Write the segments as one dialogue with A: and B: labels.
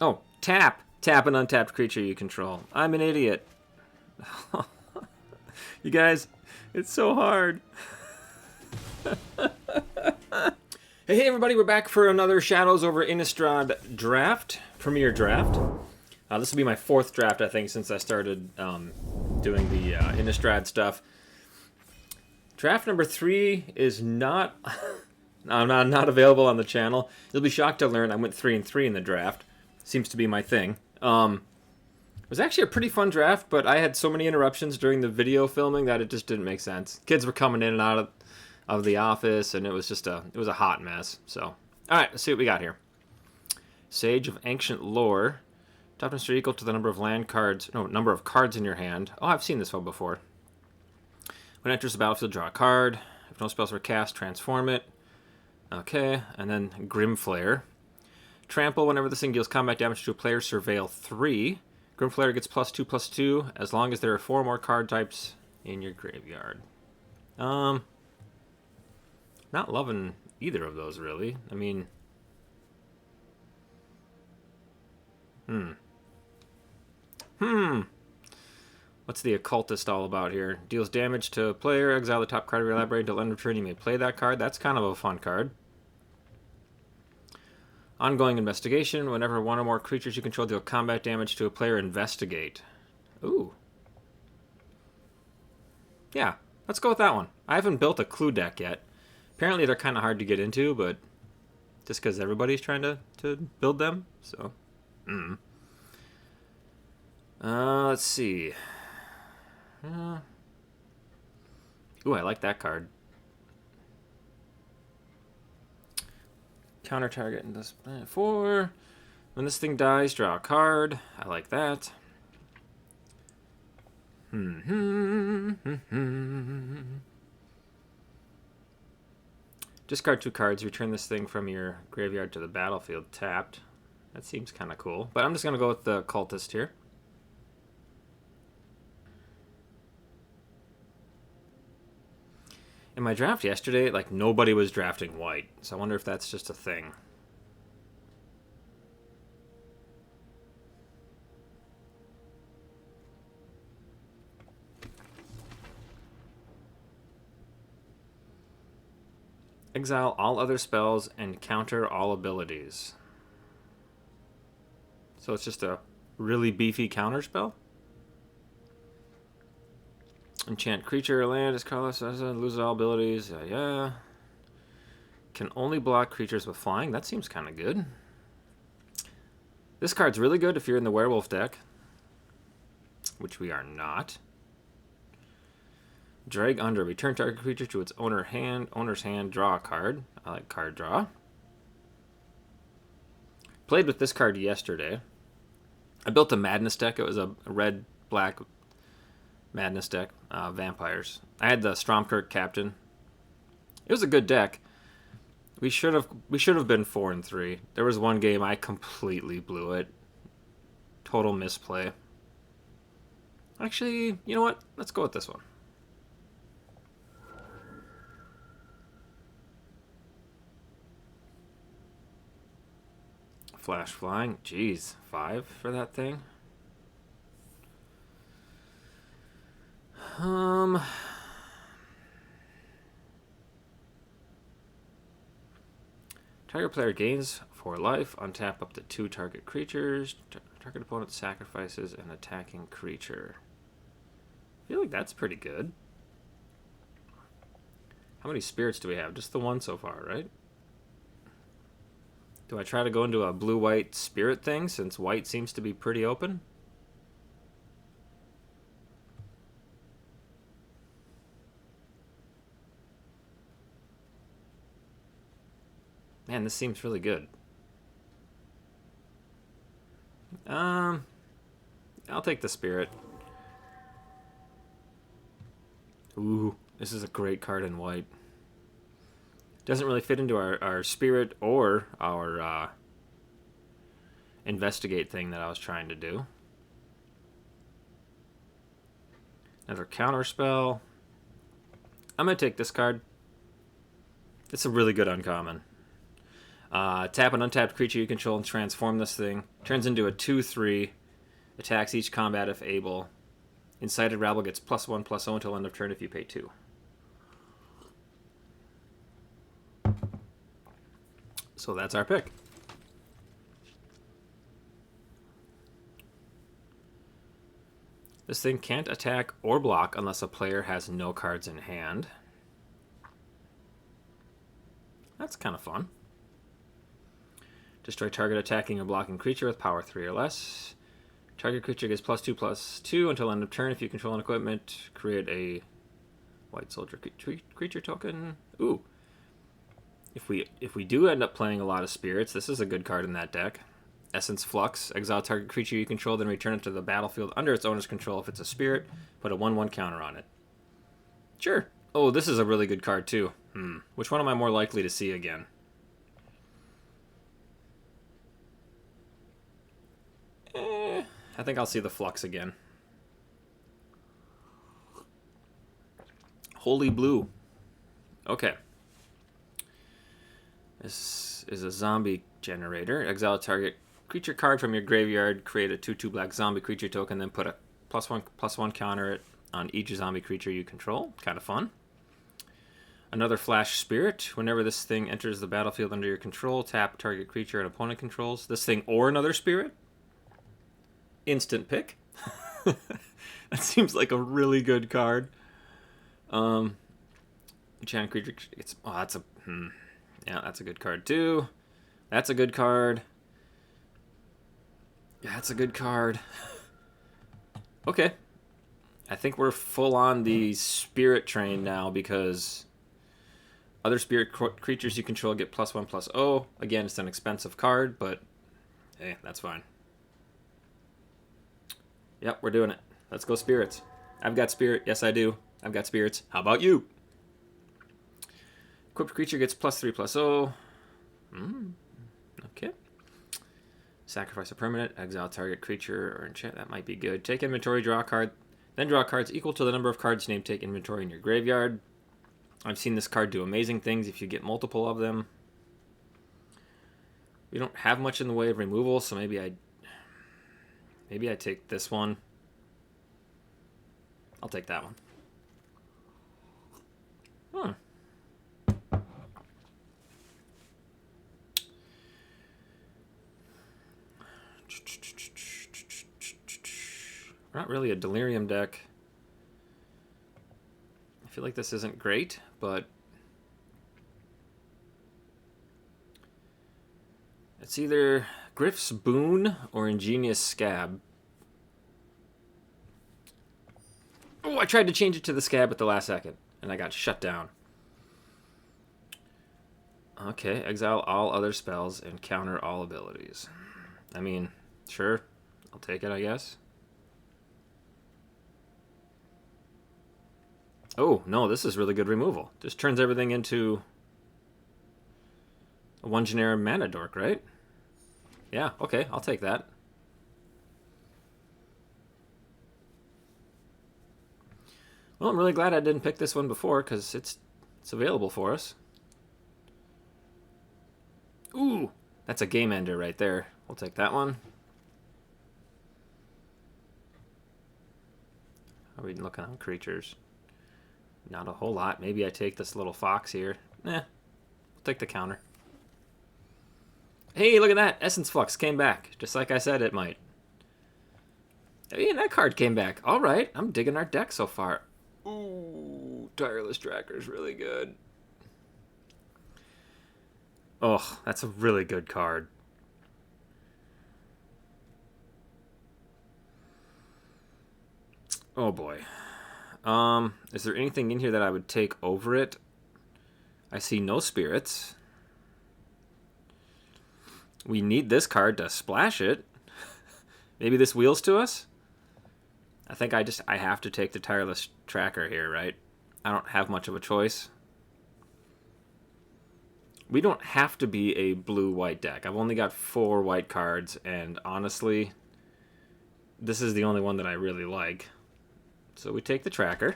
A: Oh, tap. Tap an untapped creature you control. I'm an idiot. You guys, it's so hard. Hey everybody, we're back for another Shadows over Innistrad draft, premiere draft. This will be my fourth draft, I think, since I started doing the Innistrad stuff. Draft number 3 is not, not available on the channel. You'll be shocked to learn I went 3-3 in the draft. Seems to be my thing. It was actually a pretty fun draft, but I had so many interruptions during the video filming that it just didn't make sense. Kids were coming in and out of the office, and it was just a hot mess. So, all right, let's see what we got here. Sage of Ancient Lore. Toughness equal to the number of land cards. No, number of cards in your hand. Oh, I've seen this one before. When it enters the battlefield, draw a card. If no spells are cast, transform it. Okay, and then Grimflare. Trample. Whenever this thing deals combat damage to a player, surveil 3. Grimflare gets +2/+2 as long as there are 4 more card types in your graveyard. Not loving either of those, really. I mean... What's the Occultist all about here? Deals damage to a player, exile the top card of your library until end of turn. You may play that card. That's kind of a fun card. Ongoing Investigation. Whenever one or more creatures you control deal combat damage to a player, investigate. Ooh. Yeah, let's go with that one. I haven't built a clue deck yet. Apparently they're kind of hard to get into, but just because everybody's trying to build them, so... let's see. Ooh, I like that card. Counter target in this 4. When this thing dies, draw a card. I like that. Discard 2 cards. Return this thing from your graveyard to the battlefield tapped. That seems kind of cool. But I'm just going to go with the Cultist here. In my draft yesterday, like, nobody was drafting white. So I wonder if that's just a thing. Exile all other spells and counter all abilities. So it's just a really beefy counter spell? Enchant creature or land as colorless, loses all abilities. Yeah. Can only block creatures with flying. That seems kind of good. This card's really good if you're in the werewolf deck, which we are not. Drag under. Return target creature to its owner's hand. Draw a card. I like card draw. Played with this card yesterday. I built a Madness deck. It was a red-black Madness deck. Vampires. I had the Stromkirk Captain. It was a good deck. We should have been 4-3. There was one game I completely blew it. Total misplay. Actually, you know what? Let's go with this one. Flash flying. Jeez, 5 for that thing. Target player gains 4 life. Untap up to 2 target creatures. Target opponent sacrifices an attacking creature. I feel like that's pretty good. How many spirits do we have? Just the one so far, right? Do I try to go into a blue-white spirit thing since white seems to be pretty open? Man, this seems really good. I'll take the spirit. Ooh, this is a great card in white. Doesn't really fit into our spirit or our investigate thing that I was trying to do. Another counter spell. I'm going to take this card. It's a really good uncommon. Tap an untapped creature you control and transform this thing. Turns into a 2/3. Attacks each combat if able. Incited Rabble gets +1/+0 until end of turn if you pay 2. So that's our pick. This thing can't attack or block unless a player has no cards in hand. That's kind of fun. Destroy target attacking or blocking creature with power 3 or less. Target creature gets +2/+2 until end of turn. If you control an equipment, create a white soldier creature token. Ooh. If we do end up playing a lot of spirits, this is a good card in that deck. Essence Flux. Exile target creature you control, then return it to the battlefield under its owner's control if it's a spirit. Put a 1/1 counter on it. Sure. Oh, this is a really good card too. Which one am I more likely to see again? I think I'll see the Flux again. Holy Blue. Okay. This is a zombie generator. Exile a target creature card from your graveyard. Create a 2/2 black zombie creature token. Then put a +1/+1 counter on each zombie creature you control. Kind of fun. Another Flash Spirit. Whenever this thing enters the battlefield under your control, tap target creature an opponent controls. This thing or another spirit. Instant pick. That seems like a really good card. Enchanted creature. That's a. Yeah, that's a good card too. That's a good card. Yeah, that's a good card. Okay. I think we're full on the spirit train now because other spirit creatures you control get +1/+0. Again, it's an expensive card, but hey, that's fine. Yep, we're doing it. Let's go spirits. I've got spirit. Yes, I do. I've got spirits. How about you? Equipped creature gets +3/+0. Okay. Sacrifice a permanent. Exile target creature or enchant. That might be good. Take inventory, draw a card. Then draw cards equal to the number of cards named take inventory in your graveyard. I've seen this card do amazing things if you get multiple of them. We don't have much in the way of removal, so maybe I take this one. I'll take that one. Not really a Delirium deck. I feel like this isn't great, but it's either Griff's Boon or Ingenious Scab. Oh, I tried to change it to the Scab at the last second, and I got shut down. Okay, exile all other spells and counter all abilities. I mean, sure, I'll take it, I guess. Oh, no, this is really good removal. Just turns everything into a 1 generic mana dork, right? Yeah, okay, I'll take that. Well, I'm really glad I didn't pick this one before, because it's available for us. Ooh, that's a game ender right there. We'll take that one. How are we looking on creatures? Not a whole lot. Maybe I take this little fox here. We'll take the counter. Hey, look at that. Essence Flux came back, just like I said it might. Hey, and that card came back. All right, I'm digging our deck so far. Ooh, Tireless Tracker's really good. Oh, that's a really good card. Oh boy. Is there anything in here that I would take over it? I see no spirits. We need this card to splash it. Maybe this wheels to us? I think I have to take the Tireless Tracker here, right? I don't have much of a choice. We don't have to be a blue-white deck. I've only got 4 white cards, and honestly, this is the only one that I really like. So we take the tracker.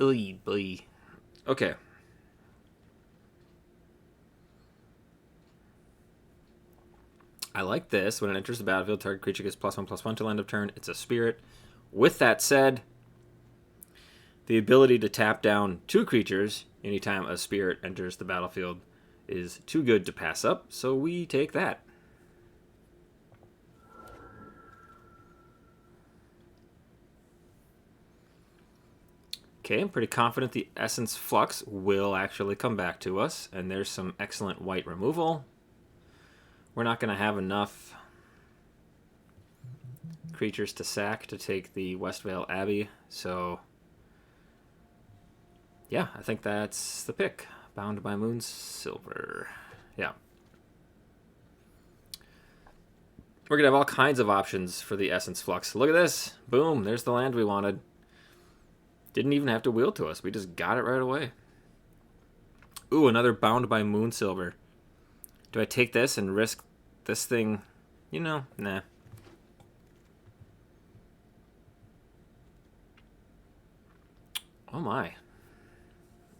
A: Oy boy. Okay. I like this. When it enters the battlefield, target creature gets +1/+1 till end of turn. It's a spirit. With that said, the ability to tap down 2 creatures anytime a spirit enters the battlefield is too good to pass up, so we take that. Okay, I'm pretty confident the Essence Flux will actually come back to us, and there's some excellent white removal. We're not going to have enough creatures to sack to take the Westvale Abbey, so yeah, I think that's the pick. Bound by Moon Silver. Yeah. We're going to have all kinds of options for the Essence Flux. Look at this. Boom, there's the land we wanted. Didn't even have to wheel to us. We just got it right away. Ooh, another Bound by Moon Silver. Do I take this and risk this thing? You know, nah. Oh my.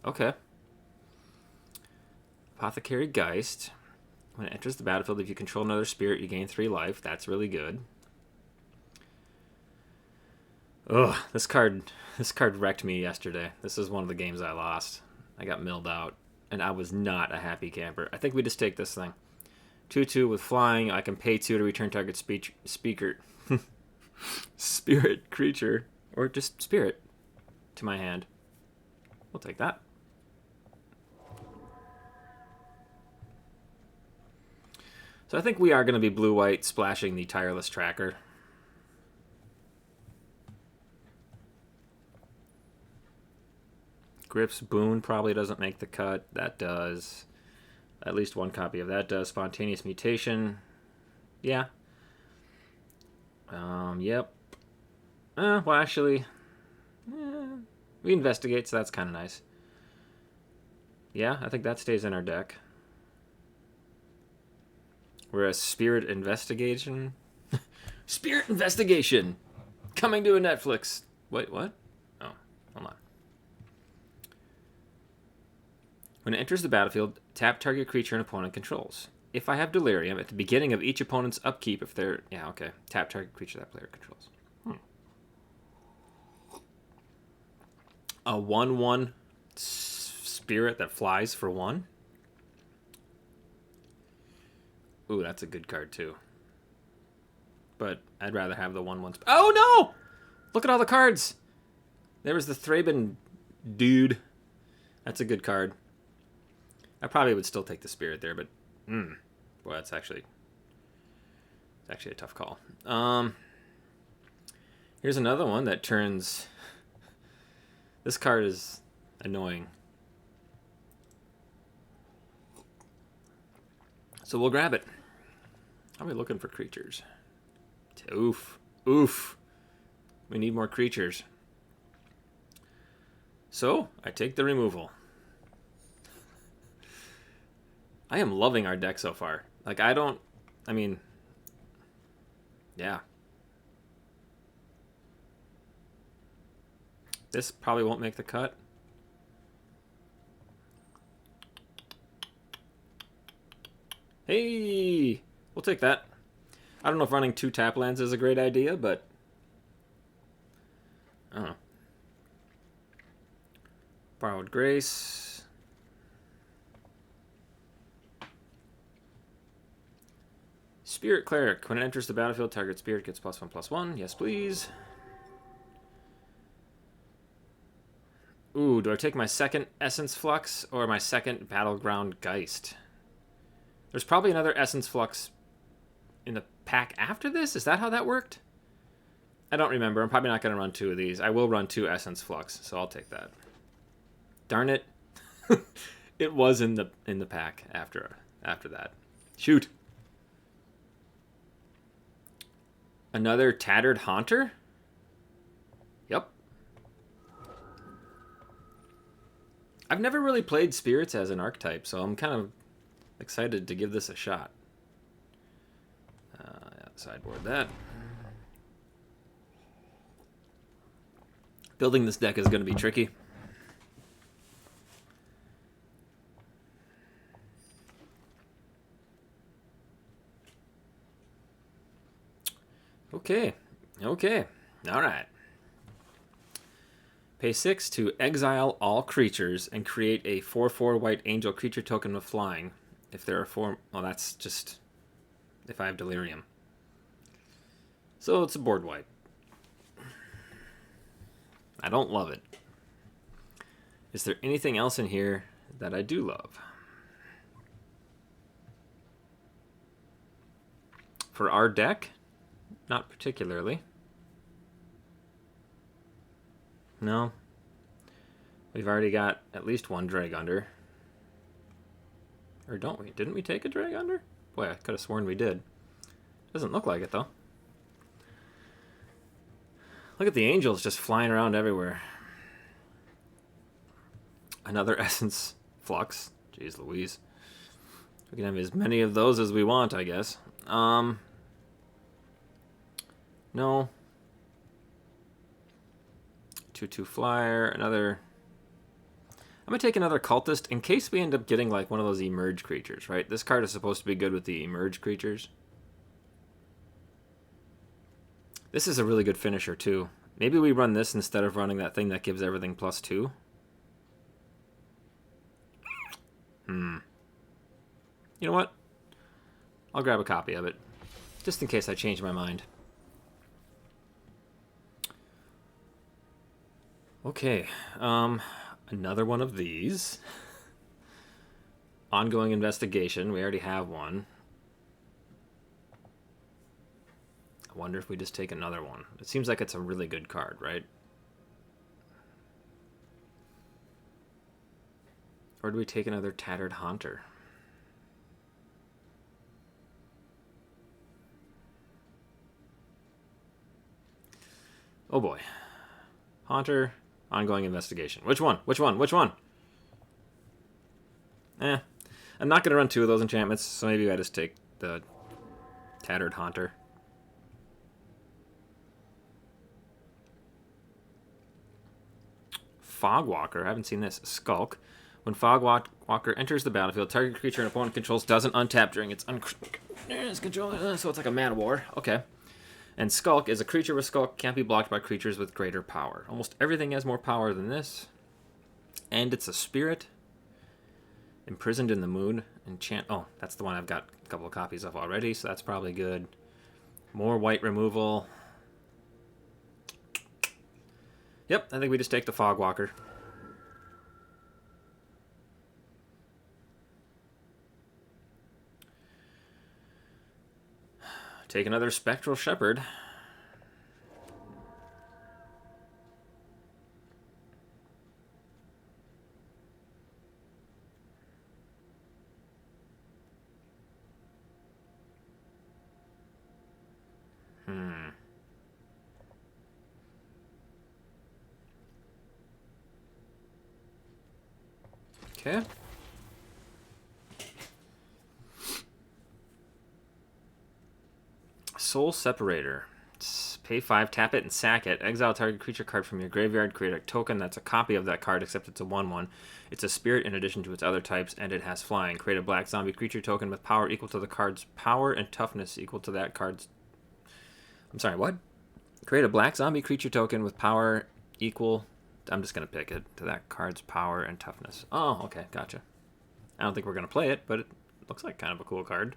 A: Okay. Apothecary Geist. When it enters the battlefield, if you control another spirit, you gain 3 life. That's really good. Ugh, this card wrecked me yesterday. This is one of the games I lost. I got milled out, and I was not a happy camper. I think we just take this thing. 2/2 with flying. I can pay 2 to return target speaker, spirit creature, or just spirit to my hand. We'll take that. So I think we are going to be blue-white splashing the Tireless Tracker. Grip's Boon probably doesn't make the cut. That does. At least one copy of that does. Spontaneous Mutation. Yeah. Yep. Well, actually, we investigate, so that's kind of nice. Yeah, I think that stays in our deck. Whereas Spirit Investigation. Spirit Investigation! Coming to a Netflix. Wait, what? Oh, hold on. When it enters the battlefield, tap target creature an opponent controls. If I have Delirium, at the beginning of each opponent's upkeep, if they're... Yeah, okay. Tap target creature that player controls. A 1/1 spirit that flies for 1? Ooh, that's a good card, too. But I'd rather have the 1/1... Oh, no! Look at all the cards! There was the Thraben dude. That's a good card. I probably would still take the spirit there, but... Boy, it's actually a tough call. Here's another one that turns... This card is annoying. So we'll grab it. How are we looking for creatures? Oof. Oof. We need more creatures. So, I take the removal. I am loving our deck so far. Like, I mean... Yeah. This probably won't make the cut. Hey! We'll take that. I don't know if running 2 tap lands is a great idea, but... I don't know. Borrowed Grace. Spirit Cleric. When it enters the battlefield, target spirit gets +1/+1. Yes, please. Ooh, do I take my second Essence Flux or my second Battleground Geist? There's probably another Essence Flux in the pack after this? Is that how that worked? I don't remember. I'm probably not going to run 2 of these. I will run 2 Essence Flux, so I'll take that. Darn it. It was in the pack after that. Shoot. Another Tattered Haunter? Yep. I've never really played Spirits as an archetype, so I'm kind of excited to give this a shot. Sideboard that. Building this deck is going to be tricky. Okay. Okay. All right. Pay 6 to exile all creatures and create a 4/4 white angel creature token with flying. If there are 4... Well, that's just... if I have Delirium. So it's a board wipe. I don't love it. Is there anything else in here that I do love? For our deck, not particularly. No. We've already got at least one Drag Under. Or don't we? Didn't we take a Drag Under? Boy, I could have sworn we did. Doesn't look like it, though. Look at the angels just flying around everywhere. Another Essence Flux. Jeez Louise. We can have as many of those as we want, I guess. No. 2/2 flyer. Another... I'm going to take another Cultist in case we end up getting like one of those Emerge creatures, right? This card is supposed to be good with the Emerge creatures. This is a really good finisher, too. Maybe we run this instead of running that thing that gives everything +2. You know what? I'll grab a copy of it, just in case I change my mind. Okay, another one of these. Ongoing investigation. We already have one. I wonder if we just take another one. It seems like it's a really good card, right? Or do we take another Tattered Haunter? Oh boy. Haunter, ongoing investigation. Which one? Which one? Which one? I'm not going to run 2 of those enchantments, so maybe I just take the Tattered Haunter. Fogwalker. I haven't seen this. Skulk. When Fogwalker enters the battlefield, target creature an opponent controls doesn't untap during its control. So it's like a Man of War. Okay. And Skulk is a creature with Skulk, can't be blocked by creatures with greater power. Almost everything has more power than this. And it's a spirit. Imprisoned in the Moon. Enchant. Oh, that's the one I've got a couple of copies of already, so that's probably good. More white removal. Yep, I think we just take the Fogwalker. Take another Spectral Shepherd. Okay. Soul Separator. Pay 5, tap it, and sack it. Exile target creature card from your graveyard. Create a token that's a copy of that card, except it's a 1/1. It's a spirit in addition to its other types, and it has flying. Create a black zombie creature token with power equal to the card's power and toughness equal to that card's... I'm sorry, what? Create a black zombie creature token with power equal... I'm just going to pick it. To that card's power and toughness. Oh, okay, gotcha. I don't think we're going to play it, but it looks like kind of a cool card.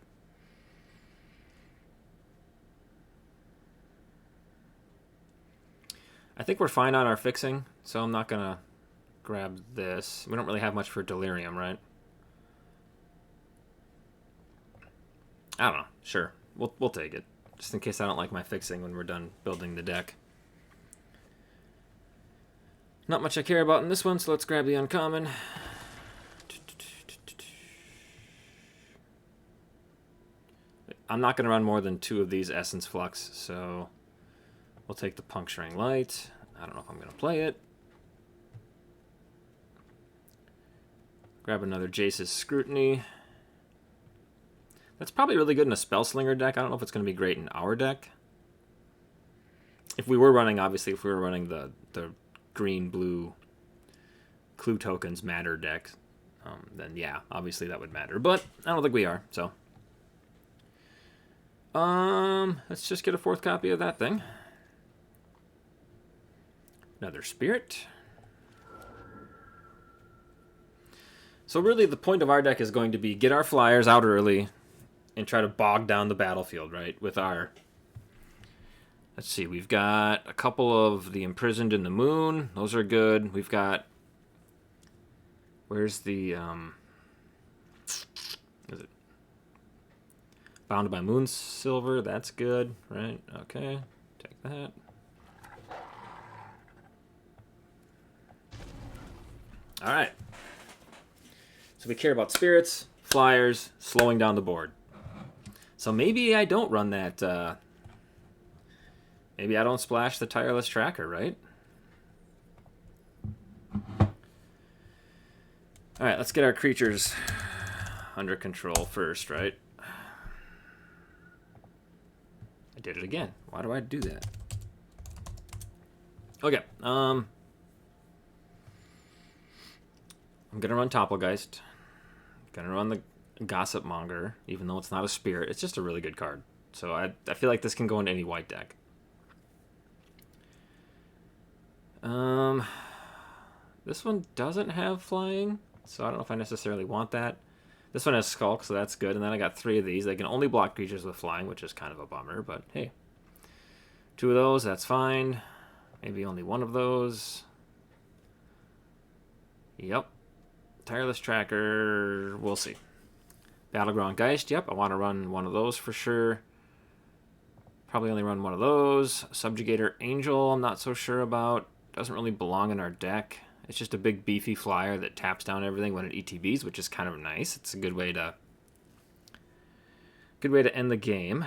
A: I think we're fine on our fixing, so I'm not going to grab this. We don't really have much for Delirium, right? I don't know. Sure. We'll take it. Just in case I don't like my fixing when we're done building the deck. Not much I care about in this one, so let's grab the uncommon. I'm not going to run more than 2 of these Essence Flux, so we'll take the Puncturing Light. I don't know if I'm going to play it. Grab another Jace's Scrutiny. That's probably really good in a Spellslinger deck. I don't know if it's going to be great in our deck. If we were running, obviously, if we were running the green-blue clue tokens matter deck, then yeah, obviously that would matter. But I don't think we are, so. Let's just get a 4th copy of that thing. Another spirit. So really the point of our deck is going to be get our flyers out early and try to bog down the battlefield, right? With our... Let's see, we've got a couple of the Imprisoned in the Moon. Those are good. We've got... Where's the... Is it Bounded by Moon Silver? That's good, right? Okay, take that. All right. So we care about spirits, flyers, slowing down the board. So maybe I don't run that... maybe I don't splash the Tireless Tracker, right? All right, let's get our creatures under control first, right? I did it again. Why do I do that? Okay, I'm gonna run Topplegeist. Gonna run the Gossip Monger, even though it's not a spirit. It's just a really good card. So I feel like this can go in any white deck. This one doesn't have flying, so I don't know if I necessarily want that. This one has Skulk, so that's good. And then I got 3 of these. They can only block creatures with flying, which is kind of a bummer, but hey. 2 of those, that's fine. Maybe only 1 of those. Yep. Tireless Tracker, we'll see. Battleground Geist, yep, I want to run 1 of those for sure. Probably only run 1 of those. Subjugator Angel, I'm not so sure about. Doesn't really belong in our deck. It's just a big beefy flyer that taps down everything when it ETBs, which is kind of nice. It's a good way to end the game.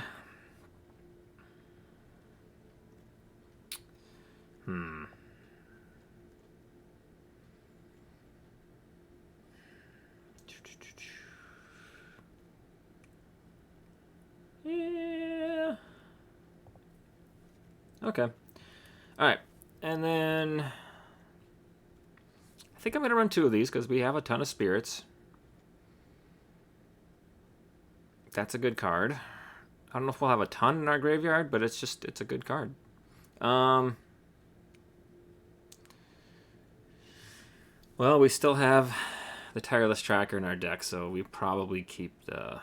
A: Yeah. Okay. All right. And then I think I'm going to run 2 of these because we have a ton of spirits. That's a good card. I don't know if we'll have a ton in our graveyard, but it's a good card. Well, we still have the Tireless Tracker in our deck, so we probably keep the...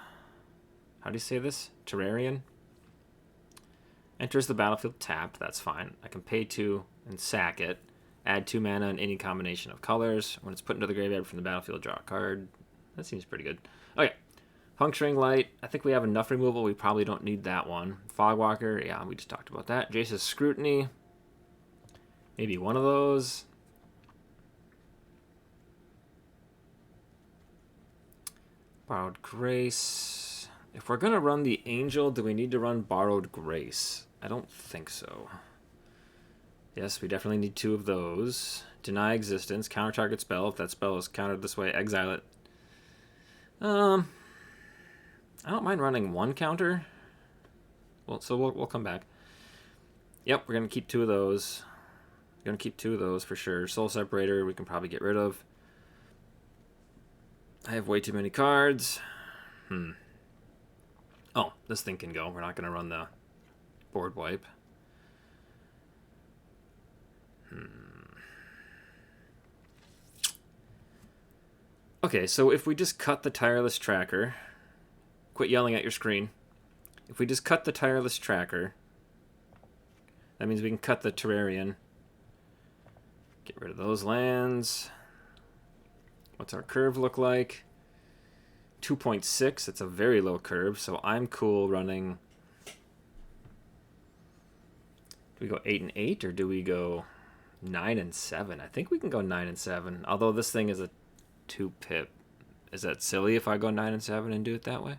A: How do you say this? Terrarian? Enters the battlefield tapped, that's fine. I can pay 2 and sack it. Add 2 mana in any combination of colors. When it's put into the graveyard from the battlefield, draw a card. That seems pretty good. Okay. Puncturing Light. I think we have enough removal. We probably don't need that one. Fogwalker. Yeah, we just talked about that. Jace's Scrutiny. Maybe 1 of those. Borrowed Grace. If we're going to run the Angel, do we need to run Borrowed Grace? I don't think so. Yes, we definitely need 2 of those. Deny Existence. Counter target spell. If that spell is countered this way, exile it. I don't mind running 1 counter. Well, so we'll come back. Yep, we're going to keep 2 of those. We're going to keep 2 of those for sure. Soul Separator, we can probably get rid of. I have way too many cards. Oh, this thing can go. We're not going to run the board wipe. Okay, so if we just cut the Tireless Tracker... Quit yelling at your screen. If we just cut the Tireless Tracker, that means we can cut the Terrarian. Get rid of those lands. What's our curve look like? 2.6. It's a very low curve, so I'm cool running... Do we go 8 and 8, or do we go 9 and 7? I think we can go 9 and 7, although this thing is a 2-pip. Is that silly if I go 9 and 7 and do it that way?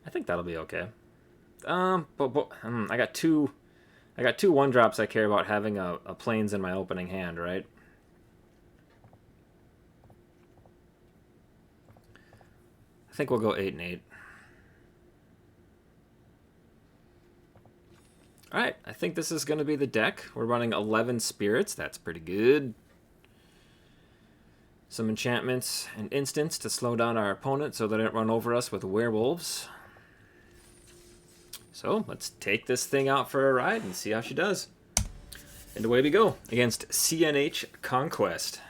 A: I think that'll be okay. I got two 1-drops I care about having a Plains in my opening hand, right? I think we'll go 8 and 8. Alright, I think this is going to be the deck. We're running 11 spirits. That's pretty good. Some enchantments and instants to slow down our opponent so they don't run over us with werewolves. So let's take this thing out for a ride and see how she does. And away we go against CNH Conquest.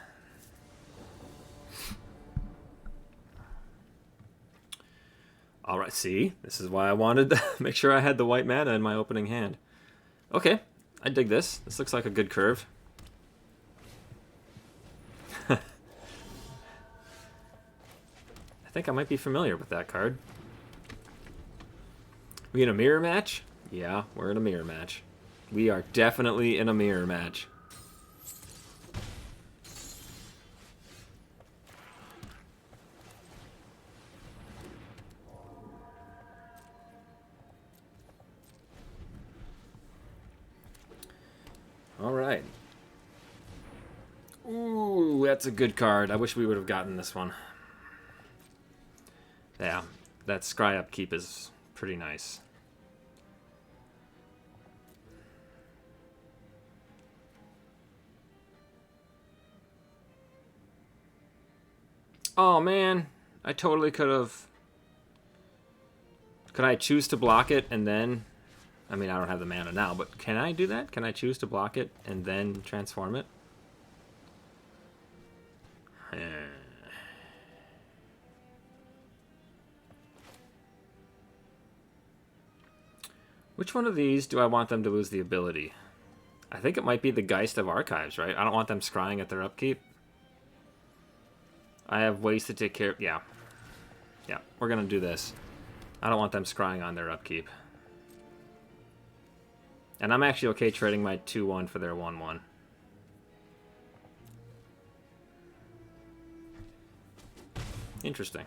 A: Alright, see? This is why I wanted to make sure I had the white mana in my opening hand. Okay, I dig this. This looks like a good curve. I think I might be familiar with that card. We in a mirror match? Yeah, we're in a mirror match. We are definitely in a mirror match. All right. Ooh, that's a good card. I wish we would have gotten this one. Yeah, that scry upkeep is pretty nice. Oh man, I totally could have. Could I choose to block it and then? I mean, I don't have the mana now, but can I do that? Can I choose to block it and then transform it? Which one of these do I want them to lose the ability? I think it might be the Geist of Archives, right? I don't want them scrying at their upkeep. I have ways to take care... Yeah. Yeah, we're going to do this. I don't want them scrying on their upkeep. And I'm actually okay trading my 2-1 for their 1-1. Interesting.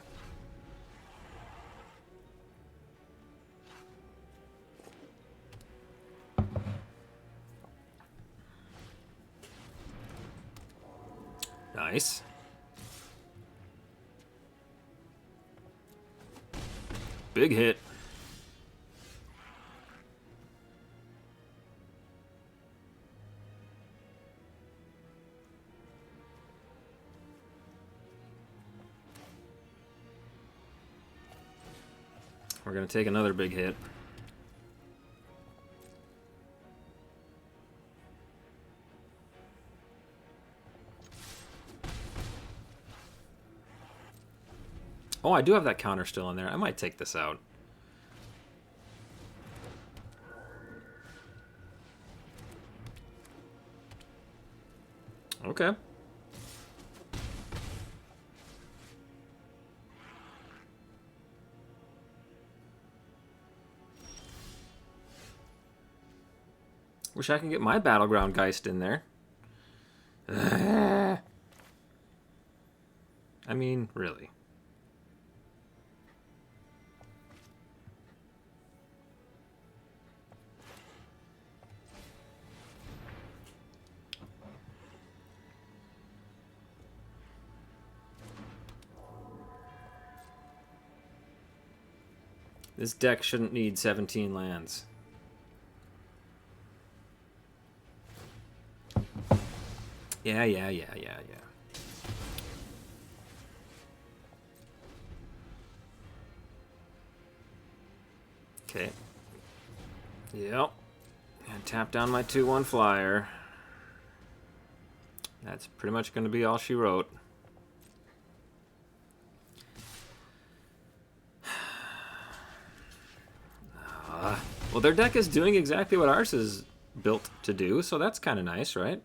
A: Nice. Big hit. We're going to take another big hit. Oh, I do have that counter still in there. I might take this out. Okay. Wish I can get my Battleground Geist in there. I mean, really. This deck shouldn't need 17 lands. Yeah. Okay. Yep. And tap down my 2-1 flyer. That's pretty much going to be all she wrote. Well, their deck is doing exactly what ours is built to do, so that's kind of nice, right?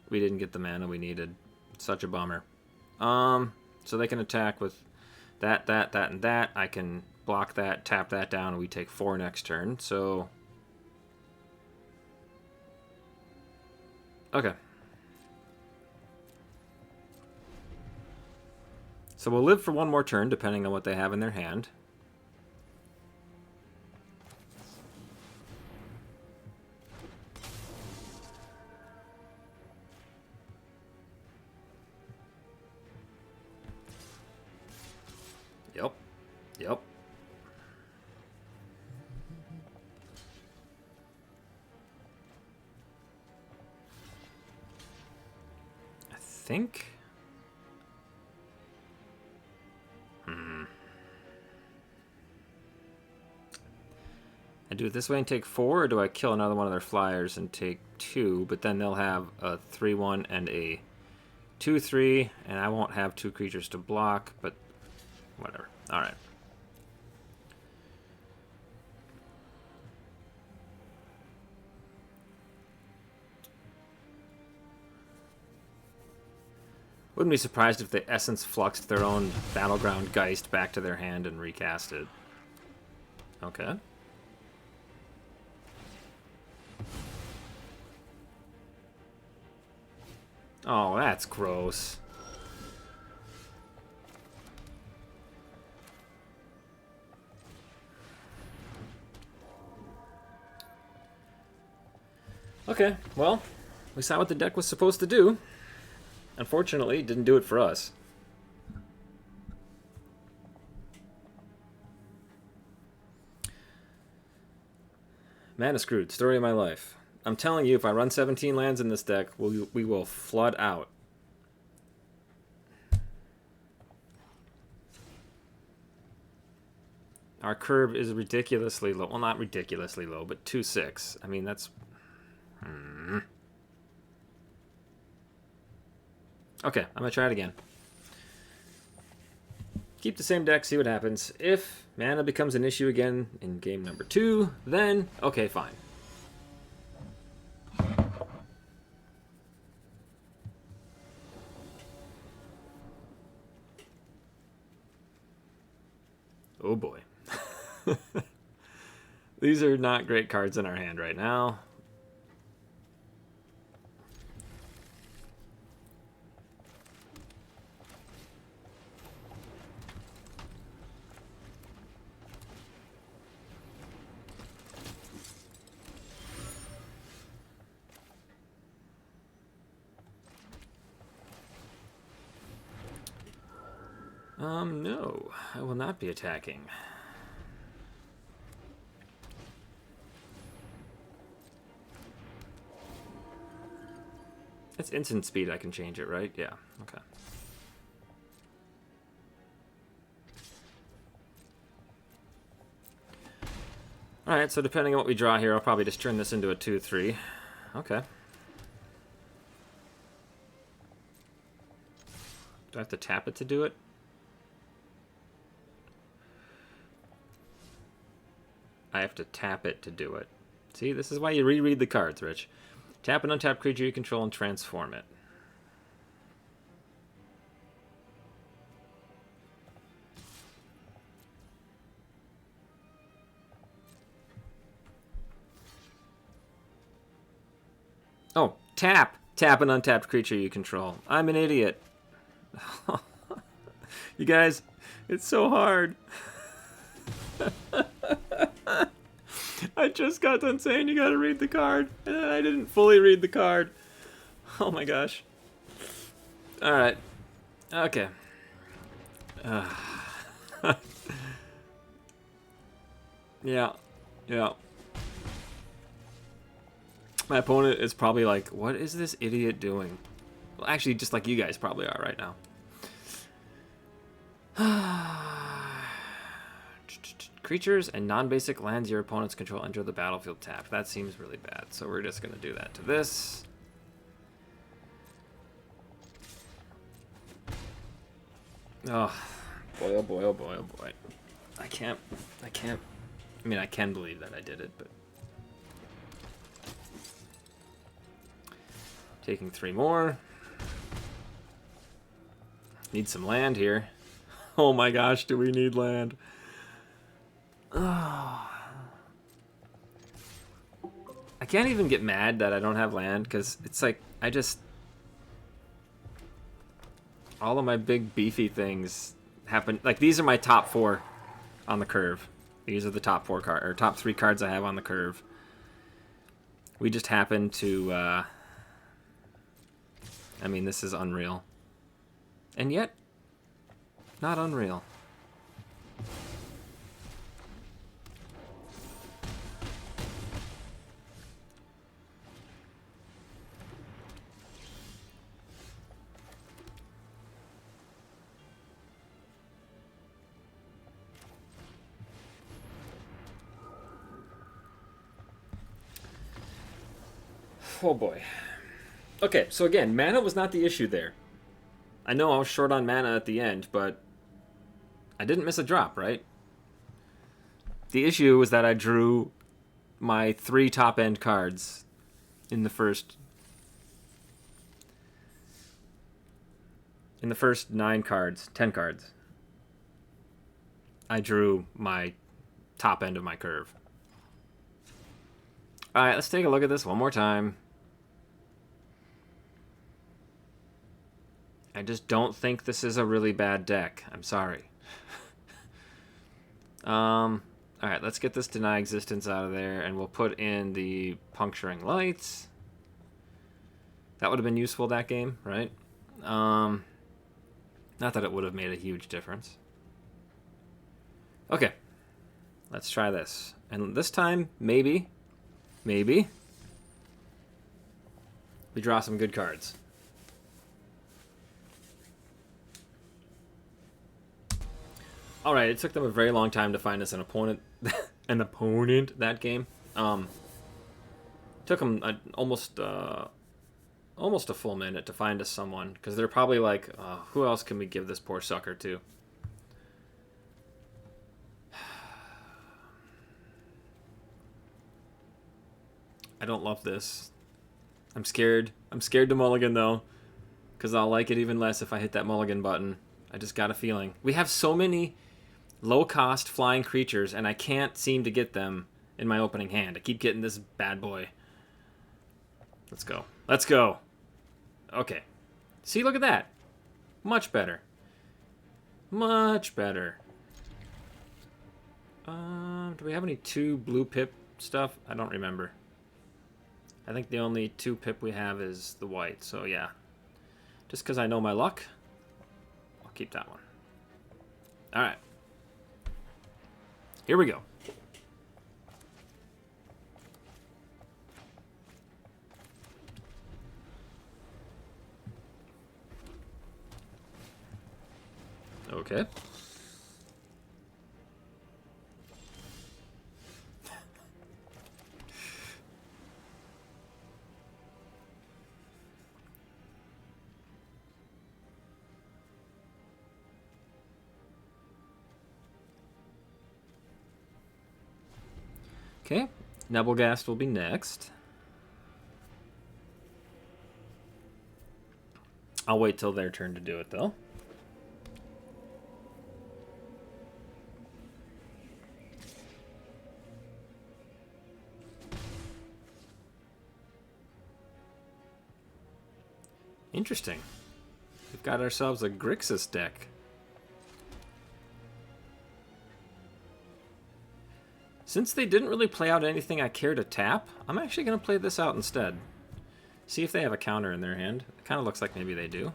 A: We didn't get the mana we needed. Such a bummer. So they can attack with that, and that. I can block that, tap that down, and we take 4 next turn, so... Okay. So we'll live for one more turn, depending on what they have in their hand. Yep. think. I do it this way and take 4, or do I kill another one of their flyers and take 2, but then they'll have a 3/1 and a 2/3, and I won't have 2 creatures to block, but whatever. Alright. Wouldn't be surprised if the Essence fluxed their own Battleground Geist back to their hand and recast it. Okay. Oh, that's gross. Okay, well, we saw what the deck was supposed to do. Unfortunately, it didn't do it for us. Mana screwed. Story of my life. I'm telling you, if I run 17 lands in this deck, we will flood out. Our curve is ridiculously low. Well, not ridiculously low, but 2/6. I mean, that's... Okay, I'm going to try it again. Keep the same deck, see what happens. If mana becomes an issue again in game number 2, then, okay, fine. Oh boy. These are not great cards in our hand right now. No, I will not be attacking. It's instant speed, I can change it, right? Yeah, okay. Alright, so depending on what we draw here, I'll probably just turn this into a 2/3. Okay. Do I have to tap it to do it? I have to tap it to do it. See, this is why you reread the cards, Rich. Tap an untapped creature you control and transform it. Oh, tap! Tap an untapped creature you control. I'm an idiot. You guys, it's so hard. I just got done saying you gotta read the card, and I didn't fully read the card. Oh my gosh. Alright. Okay. Yeah. Yeah. My opponent is probably like, what is this idiot doing? Well, actually, just like you guys probably are right now. Creatures and non-basic lands your opponents control enter the battlefield tapped. That seems really bad, so we're just going to do that to this. Oh, boy, oh boy, oh boy, oh boy. I mean, I can believe that I did it, but... Taking 3 more. Need some land here. Oh my gosh, do we need land? Oh. I can't even get mad that I don't have land, because it's like, I just... All of my big beefy things happen... Like, these are my top 4 on the curve. These are the top 4 cards, or top 3 cards I have on the curve. We just happen to... I mean, this is unreal. And yet, not unreal. Oh boy. Okay, so again, mana was not the issue there. I know I was short on mana at the end, but I didn't miss a drop, right? The issue was that I drew my 3 top-end cards in the first 9 cards, 10 cards. I drew my top end of my curve. All right, let's take a look at this one more time. I just don't think this is a really bad deck. I'm sorry. All right, let's get this Deny Existence out of there, and we'll put in the Puncturing Lights. That would have been useful that game, right? Not that it would have made a huge difference. Okay, let's try this. And this time, maybe, we draw some good cards. All right, it took them a very long time to find us an opponent, that game. Took them almost a full minute to find us someone, because they're probably like, who else can we give this poor sucker to? I don't love this. I'm scared. I'm scared to mulligan, though, because I'll like it even less if I hit that mulligan button. I just got a feeling. We have so many low-cost flying creatures, and I can't seem to get them in my opening hand. I keep getting this bad boy. Let's go. Let's go. Okay. See, look at that. Much better. Much better. Do we have any 2 blue pip stuff? I don't remember. I think the only 2 pip we have is the white, so yeah. Just because I know my luck, I'll keep that one. Alright. Here we go. Okay. Okay, Nebelgast will be next. I'll wait till their turn to do it, though. Interesting. We've got ourselves a Grixis deck. Since they didn't really play out anything I care to tap, I'm actually going to play this out instead. See if they have a counter in their hand. It kind of looks like maybe they do.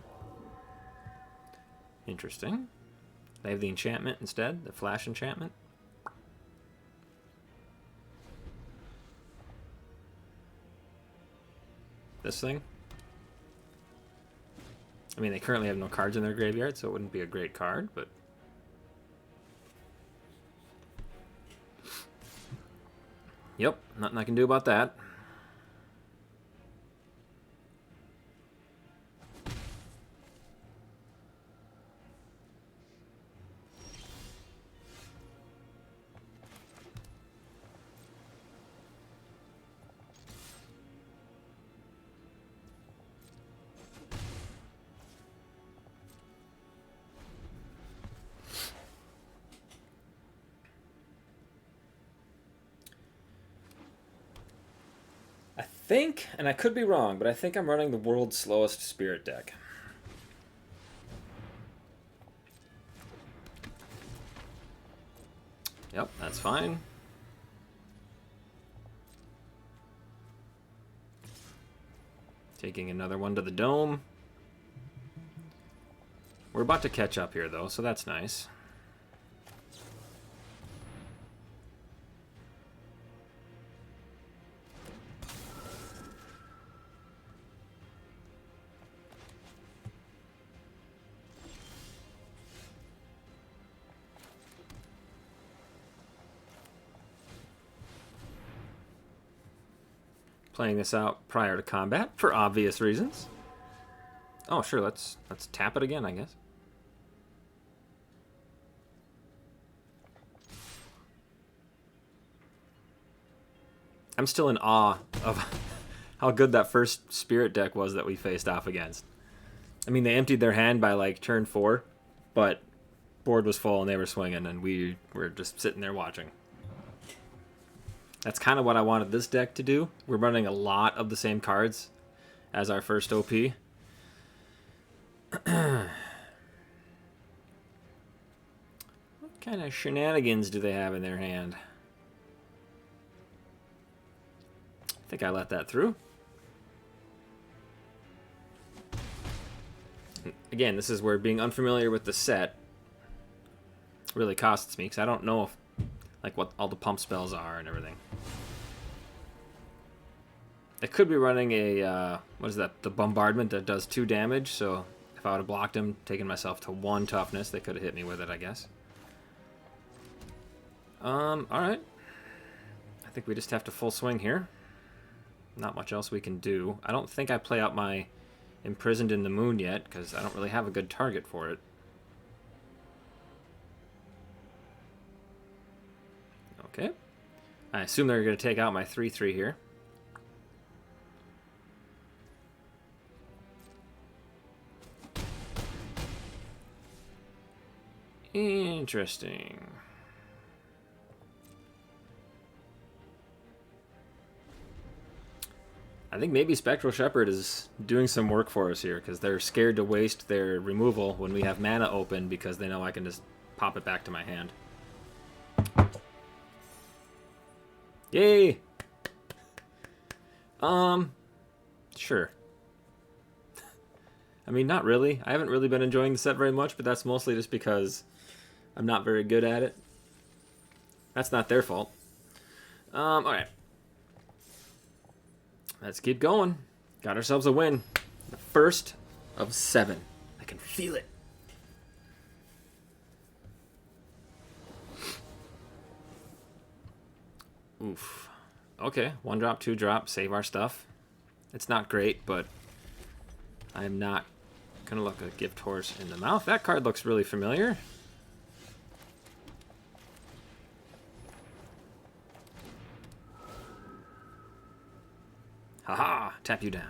A: Interesting. They have the enchantment instead, the flash enchantment. This thing. I mean, they currently have no cards in their graveyard, so it wouldn't be a great card, but... Yep, nothing I can do about that. I think, and I could be wrong, but I think I'm running the world's slowest spirit deck. Yep, that's fine. Taking another one to the dome. We're about to catch up here, though, so that's nice. playing this out prior to combat for obvious reasons. Oh, sure, let's tap it again, I guess. I'm still in awe of how good that first Spirit deck was that we faced off against. I mean, they emptied their hand by, like, turn 4, but board was full and they were swinging, and we were just sitting there watching. That's kind of what I wanted this deck to do. We're running a lot of the same cards as our first OP. What kind of shenanigans do they have in their hand? I think I let that through. Again, this is where being unfamiliar with the set really costs me, because I don't know if, like, what all the pump spells are and everything. I could be running a, what is that, the bombardment that does 2 damage, so if I would have blocked him, taken myself to 1 toughness, they could have hit me with it, I guess. Alright. I think we just have to full swing here. Not much else we can do. I don't think I play out my Imprisoned in the Moon yet, because I don't really have a good target for it. Okay. I assume they're going to take out my 3/3 here. Interesting. I think maybe Spectral Shepherd is doing some work for us here, because they're scared to waste their removal when we have mana open, because they know I can just pop it back to my hand. Yay! Sure. I mean, not really. I haven't really been enjoying the set very much, but that's mostly just because I'm not very good at it. That's not their fault. Alright. Let's keep going. Got ourselves a win. The first of 7. I can feel it. Oof. Okay, 1 drop, 2 drop, save our stuff. It's not great, but I'm not gonna look a gift horse in the mouth. That card looks really familiar. Haha, tap you down.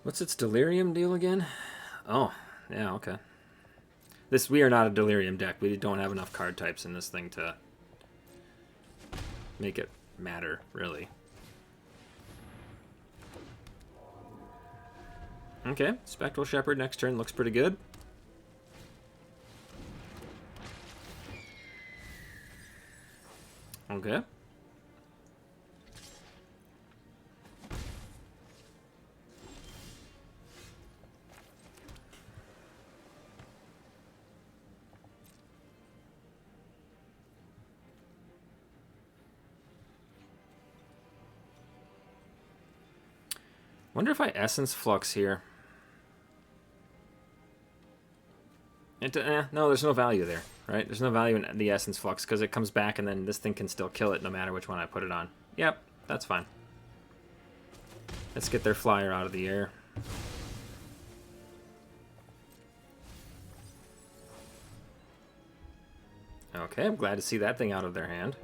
A: What's its delirium deal again? Oh, yeah, okay. We are not a delirium deck. We don't have enough card types in this thing to make it matter, really. Okay, Spectral Shepherd next turn looks pretty good. Okay. Wonder if I Essence Flux here. No, there's no value there, right? There's no value in the Essence Flux because it comes back and then this thing can still kill it no matter which one I put it on. Yep, that's fine. Let's get their flyer out of the air. Okay, I'm glad to see that thing out of their hand.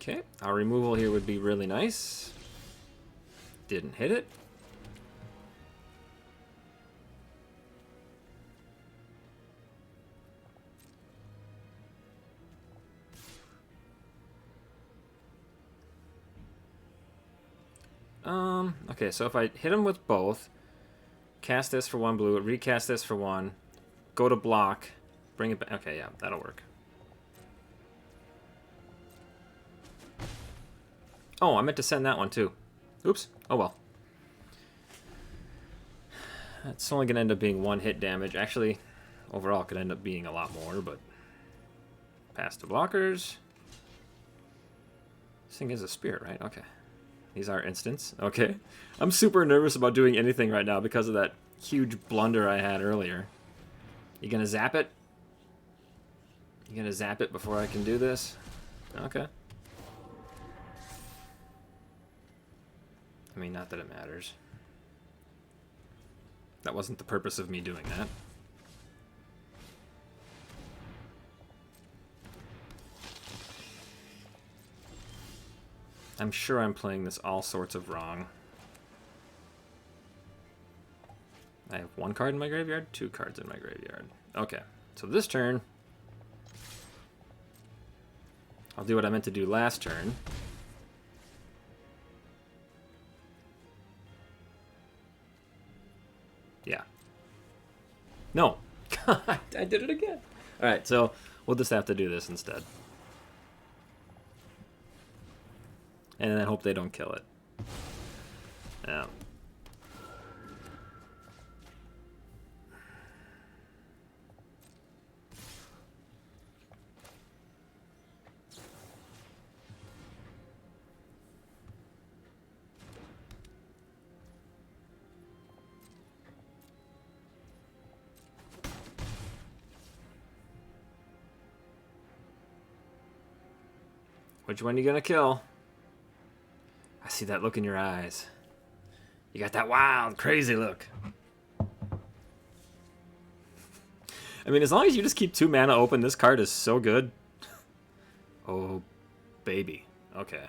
A: Okay, our removal here would be really nice. Didn't hit it. Okay, so if I hit him with both, cast this for 1 blue, recast this for 1, go to block, bring it back. Okay, yeah, that'll work. Oh, I meant to send that one too. Oops. Oh well. It's only going to end up being 1 hit damage. Actually, overall, it could end up being a lot more, but... Pass to blockers. This thing is a spirit, right? Okay. These are instants. Okay. I'm super nervous about doing anything right now because of that huge blunder I had earlier. You gonna zap it? You gonna zap it before I can do this? Okay. I mean, not that it matters. That wasn't the purpose of me doing that. I'm sure I'm playing this all sorts of wrong. I have 1 card in my graveyard, 2 cards in my graveyard. Okay, so this turn, I'll do what I meant to do last turn. Yeah. No. God, I did it again. Alright, so we'll just have to do this instead. And then hope they don't kill it. Yeah. Which one are you gonna kill? I see that look in your eyes. You got that wild, crazy look. I mean, as long as you just keep 2 mana open, this card is so good. Oh, baby. Okay.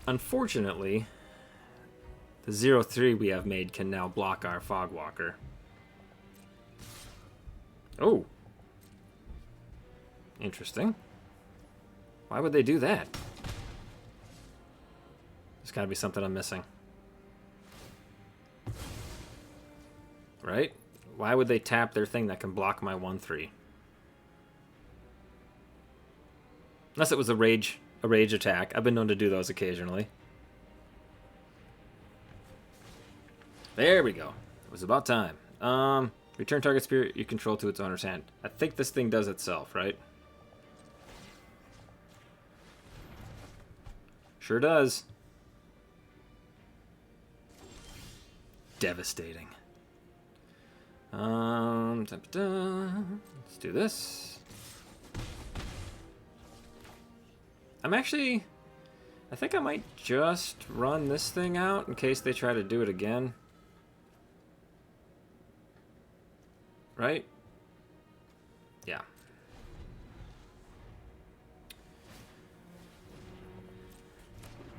A: Unfortunately, the 0/3 we have made can now block our Fogwalker. Oh. Interesting. Why would they do that? There's gotta be something I'm missing. Right? Why would they tap their thing that can block my 1/3? Unless it was a rage attack. I've been known to do those occasionally. There we go. It was about time. Return target spirit you control to its owner's hand. I think this thing does itself, right? Sure does. Devastating. Let's do this. I think I might just run this thing out in case they try to do it again. Right? Yeah.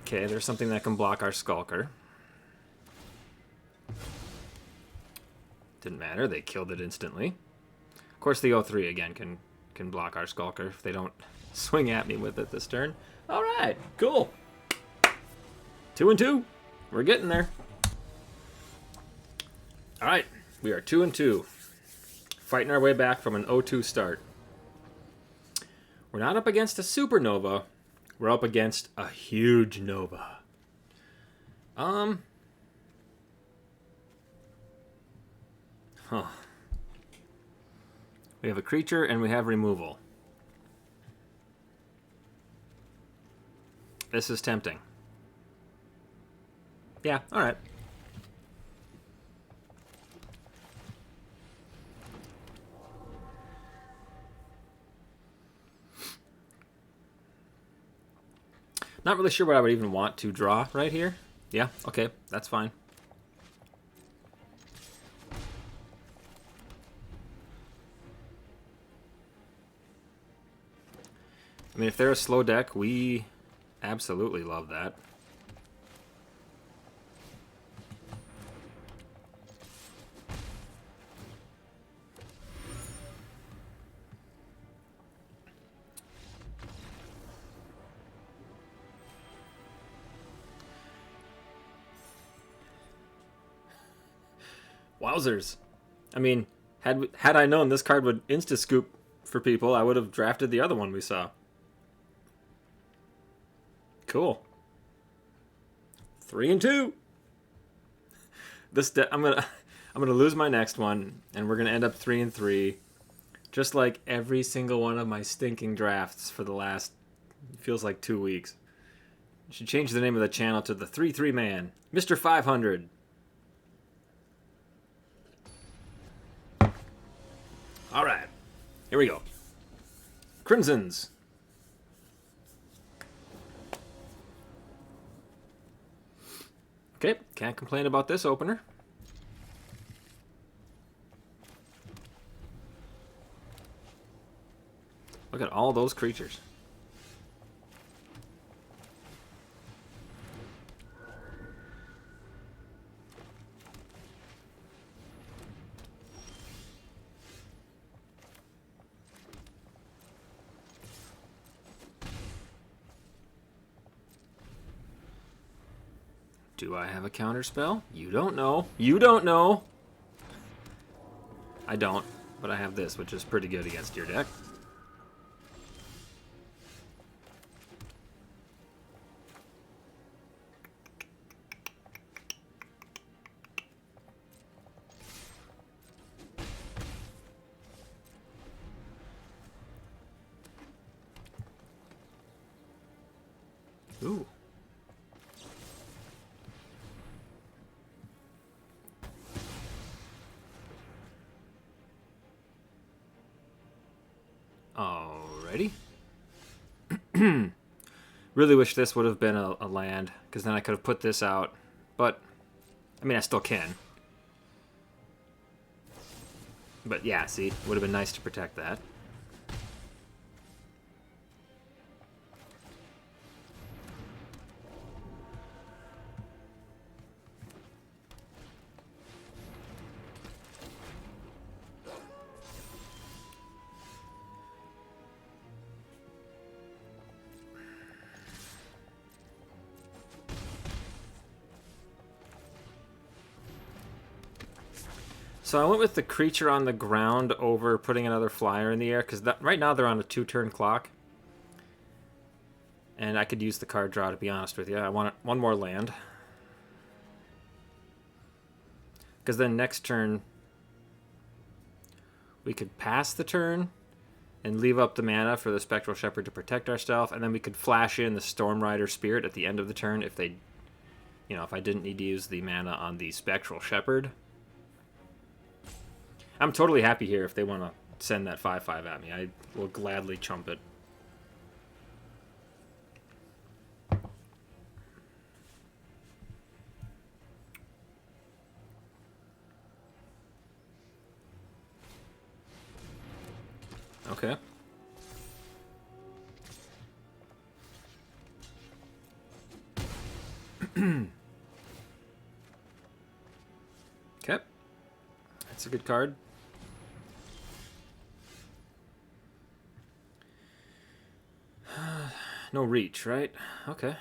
A: Okay, there's something that can block our Skulker. Didn't matter, they killed it instantly. Of course the 0/3 again can block our Skulker if they don't swing at me with it this turn. Alright, cool. 2-2. We're getting there. Alright, we are 2-2. Fighting our way back from an 0-2 start. We're not up against a supernova. We're up against a huge nova. Huh. We have a creature and we have removal. This is tempting. Yeah, alright. Not really sure what I would even want to draw right here. Yeah, okay, that's fine. I mean, if they're a slow deck, we absolutely love that. Wowzers. I mean, had I known this card would insta-scoop for people, I would have drafted the other one we saw. Cool. 3 and 2. I'm gonna lose my next one, and we're gonna end up 3 and 3, just like every single one of my stinking drafts for the last, feels like 2 weeks. Should change the name of the channel to the 3-3 Man, Mr. 500. All right, here we go. Crimsons. Okay, can't complain about this opener. Look at all those creatures. Do I have a counter spell? You don't know. You don't know. I don't, but I have this, which is pretty good against your deck. Ooh. Alrighty. Really wish this would have been a land, because then I could have put this out. But, I mean, I still can. But yeah, see, would have been nice to protect that. So I went with the creature on the ground over putting another flyer in the air, because right now they're on a 2-turn clock. And I could use the card draw, to be honest with you. I want one more land. Because then next turn, we could pass the turn and leave up the mana for the Spectral Shepherd to protect ourselves, and then we could flash in the Storm Rider Spirit at the end of the turn if they, if I didn't need to use the mana on the Spectral Shepherd. I'm totally happy here if they want to send that 5/5 at me. I will gladly chump it. Okay. Okay. That's a good card. No reach, right? Okay.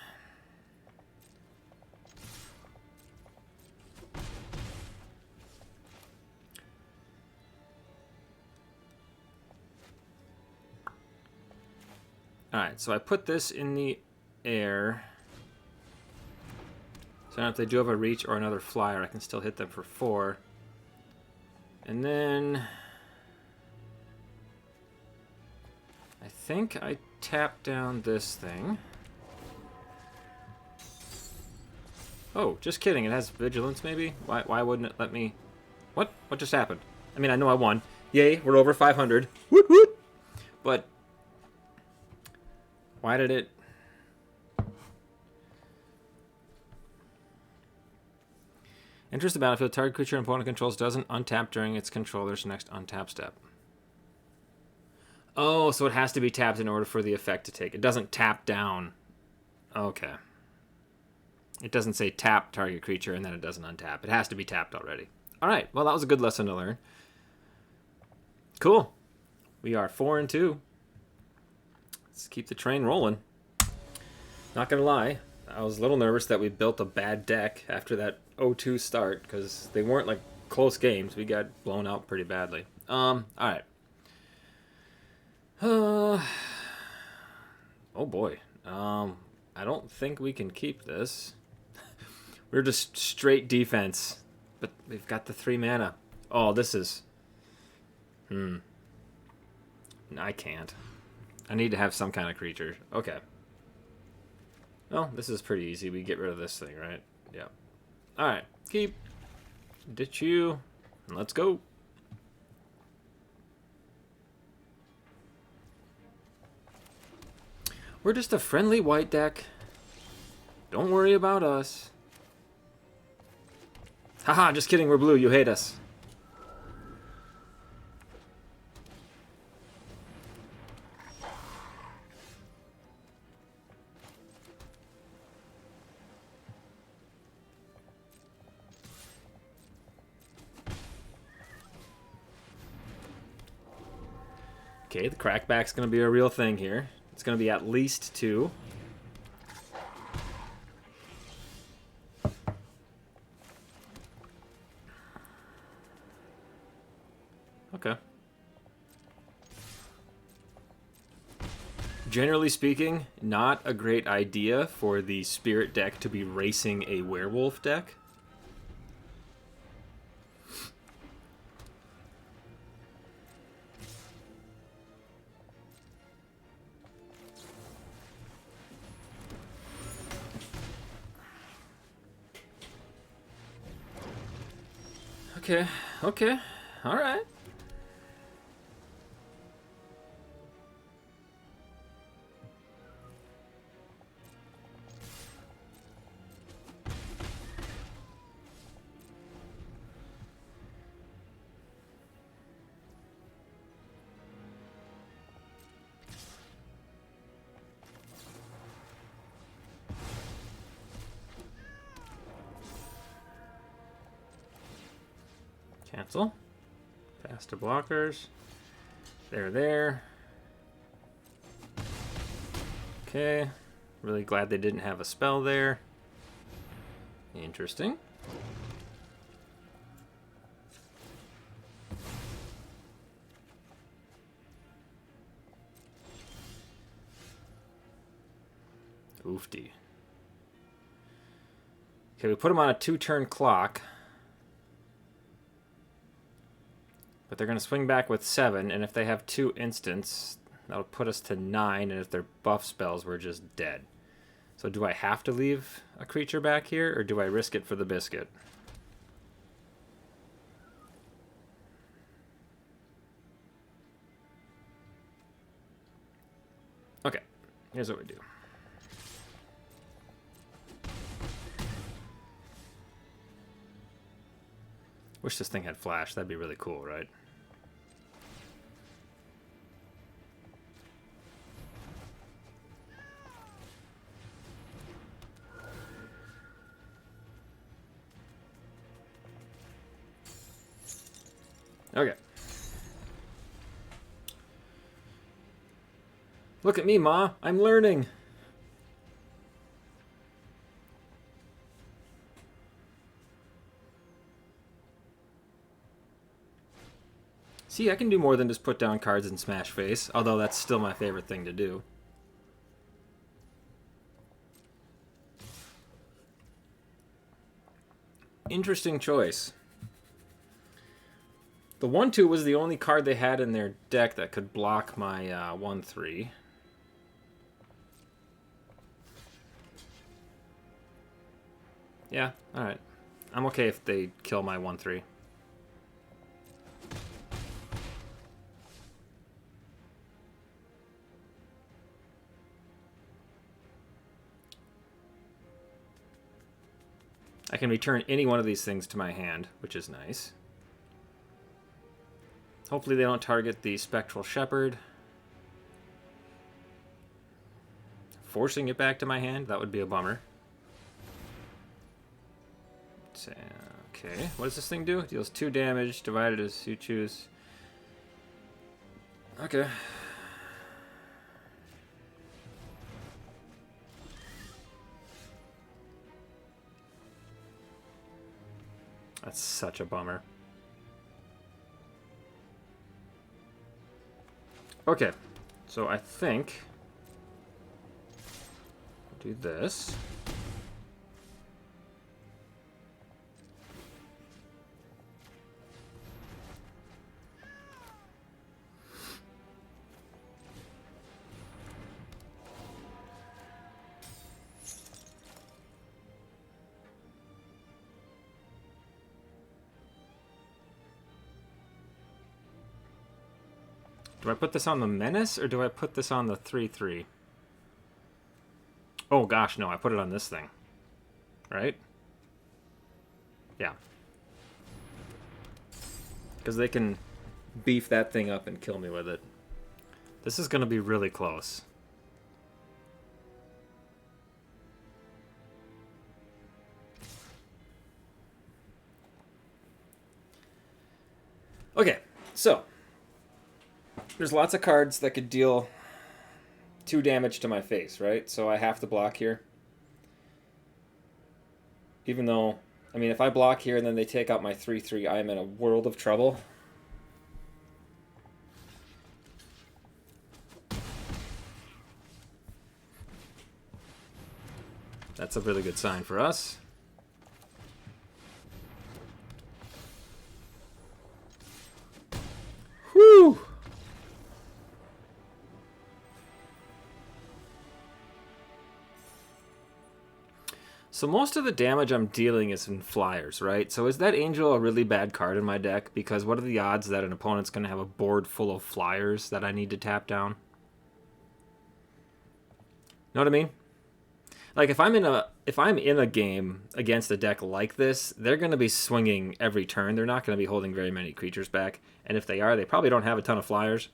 A: Alright, so I put this in the air. So now if they do have a reach or another flyer, I can still hit them for 4. And then I think I tap down this thing. Oh, just kidding. It has vigilance, maybe? Why wouldn't it let me... What? What just happened? I mean, I know I won. Yay, we're over 500. Woot woot! But why did it... Enters the battlefield. Target creature an opponent controls doesn't untap during its controller's next untap step. Oh, so it has to be tapped in order for the effect to take. It doesn't tap down. Okay. It doesn't say tap target creature and then it doesn't untap. It has to be tapped already. Alright, well that was a good lesson to learn. Cool. We are 4 and 2. Let's keep the train rolling. Not gonna lie, I was a little nervous that we built a bad deck after that 0-2 start, because they weren't like close games. We got blown out pretty badly. All right. Oh boy. I don't think we can keep this. We're just straight defense, but we've got the 3 mana. Oh, this is... I can't. I need to have some kind of creature. Okay. Well, this is pretty easy. We get rid of this thing, right? Yeah. Alright. Keep. Ditch you. And let's go. We're just a friendly white deck. Don't worry about us. Haha, just kidding. We're blue. You hate us. Okay, the crackback's going to be a real thing here. It's going to be at least 2. Okay. Generally speaking, not a great idea for the spirit deck to be racing a werewolf deck. Okay, okay, alright. Cancel. Pass to blockers. There. Okay. Really glad they didn't have a spell there. Interesting. Oofty. Okay, we put him on a 2-turn clock. But they're going to swing back with 7, and if they have 2 instants, that'll put us to 9, and if they're buff spells, we're just dead. So do I have to leave a creature back here, or do I risk it for the biscuit? Okay, here's what we do. Wish this thing had flash. That'd be really cool, right? Okay. Look at me, Ma. I'm learning. See, I can do more than just put down cards and smash face, although that's still my favorite thing to do. Interesting choice. The 1/2 was the only card they had in their deck that could block my 1/3. Yeah, alright. I'm okay if they kill my 1/3. I can return any one of these things to my hand, which is nice. Hopefully they don't target the Spectral Shepherd. Forcing it back to my hand, that would be a bummer. Okay, what does this thing do? It deals 2 damage, divided as you choose. Okay. That's such a bummer. Okay, so I think I'll do this. Do I put this on the Menace, or do I put this on the 3/3? Oh gosh, no, I put it on this thing. Right? Yeah. Because they can beef that thing up and kill me with it. This is going to be really close. Okay, so there's lots of cards that could deal 2 damage to my face, right? So I have to block here. Even though, I mean, if I block here and then they take out my 3/3, I am in a world of trouble. That's a really good sign for us. Whew! So most of the damage I'm dealing is in flyers, right? So is that Angel a really bad card in my deck? Because what are the odds that an opponent's going to have a board full of flyers that I need to tap down? Know what I mean? Like if I'm in a game against a deck like this, they're going to be swinging every turn. They're not going to be holding very many creatures back, and if they are, they probably don't have a ton of flyers.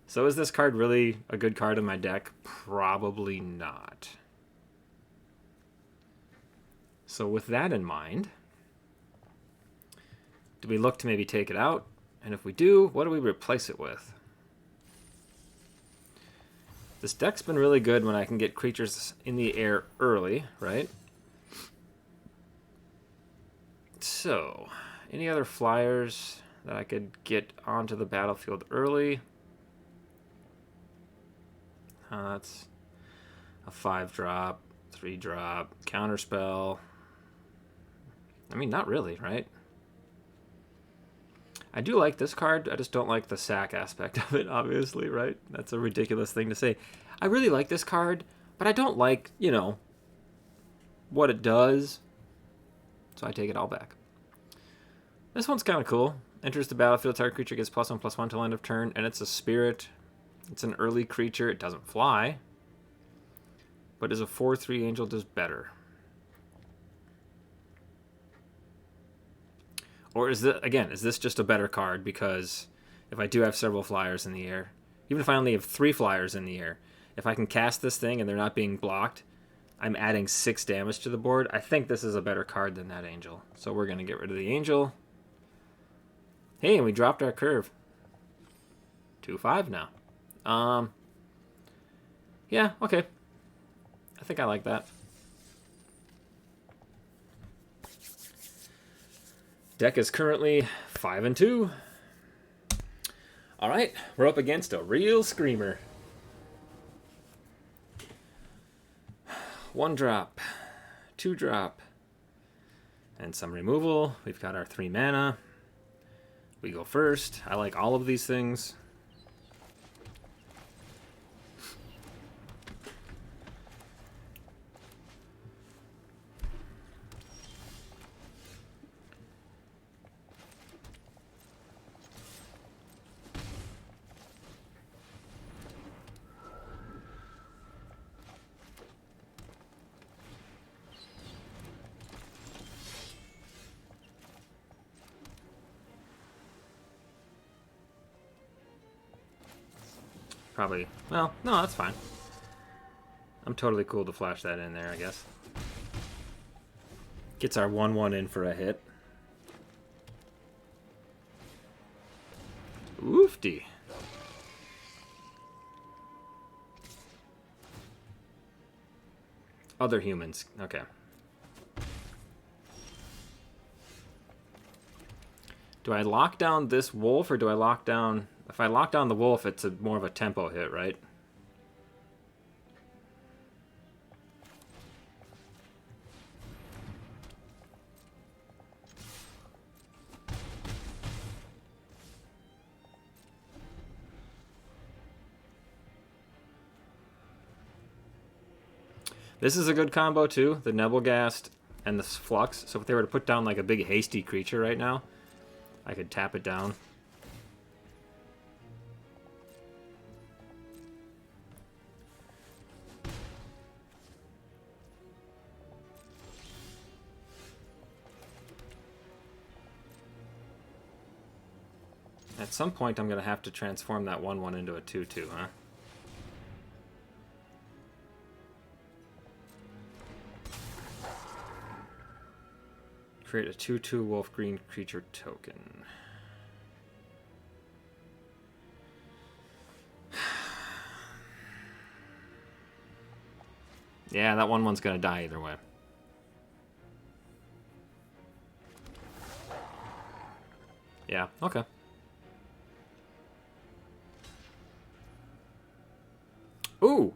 A: So is this card really a good card in my deck? Probably not. So with that in mind, do we look to maybe take it out? And if we do, what do we replace it with? This deck's been really good when I can get creatures in the air early, right? So, any other flyers that I could get onto the battlefield early? That's a 5-drop, 3-drop, counterspell. I mean, not really, right? I do like this card. I just don't like the sack aspect of it, obviously, right? That's a ridiculous thing to say. I really like this card, but I don't like, you know, what it does. So I take it all back. This one's kind of cool. Enters the battlefield, target creature gets +1/+1 till end of turn, and it's a spirit. It's an early creature. It doesn't fly, but is a 4/3 angel, does better. Or is this just a better card because if I do have several flyers in the air, even if I only have 3 flyers in the air, if I can cast this thing and they're not being blocked, I'm adding 6 damage to the board. I think this is a better card than that angel. So we're going to get rid of the angel. Hey, and we dropped our curve. 2/5 now. Yeah, okay. I think I like that. Deck is currently 5-2. All right, we're up against a real screamer. 1-drop, 2-drop, and some removal. We've got our 3 mana. We go first. I like all of these things. Probably. Well, no, that's fine. I'm totally cool to flash that in there, I guess. Gets our 1/1 in for a hit. Oofty. Other humans. Okay. Do I lock down this wolf or do I lock down If I lock down the wolf, it's more of a tempo hit, right? This is a good combo too, the Nebelgast and the Flux. So if they were to put down like a big hasty creature right now, I could tap it down. At some point I'm going to have to transform that 1/1 into a 2/2, huh? Create a 2/2 wolf green creature token. Yeah, that 1/1's gonna die either way. Yeah, okay. Ooh!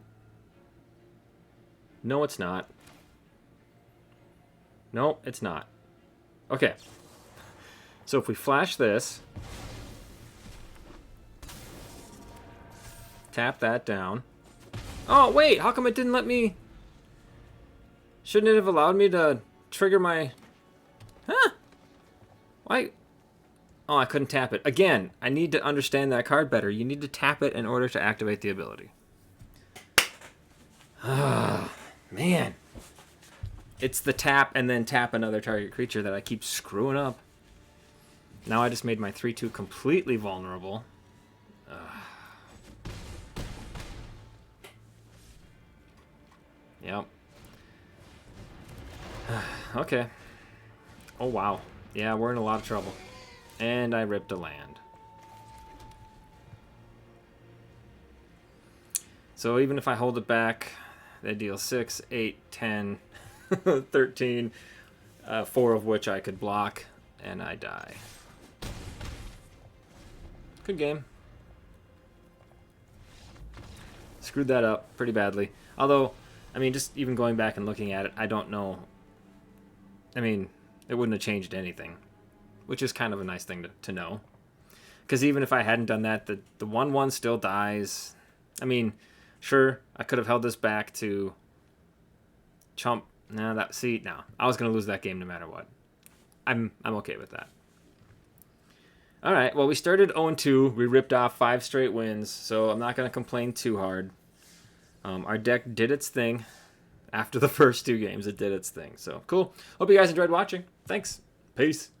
A: No, it's not. No, it's not. Okay. So if we flash this, tap that down. Oh, wait! How come it didn't let me... Shouldn't it have allowed me to trigger my... Huh? Why? Oh, I couldn't tap it. Again, I need to understand that card better. You need to tap it in order to activate the ability. Ah, man. It's the tap and then tap another target creature that I keep screwing up. Now I just made my 3/2 completely vulnerable. Yep. Okay. Oh, wow. Yeah, we're in a lot of trouble. And I ripped a land. So even if I hold it back, they deal 6, 8, 10, 13, 4 of which I could block, and I die. Good game. Screwed that up pretty badly. Although, I mean, just even going back and looking at it, I don't know. I mean, it wouldn't have changed anything, which is kind of a nice thing to know. Because even if I hadn't done that, the 1/1 still dies. I mean, sure, I could have held this back to chump. No, that, see, no. I was going to lose that game no matter what. I'm okay with that. All right, well, we started 0-2. We ripped off 5 straight wins, so I'm not going to complain too hard. Our deck did its thing. After the first 2 games, it did its thing. So, cool. Hope you guys enjoyed watching. Thanks. Peace.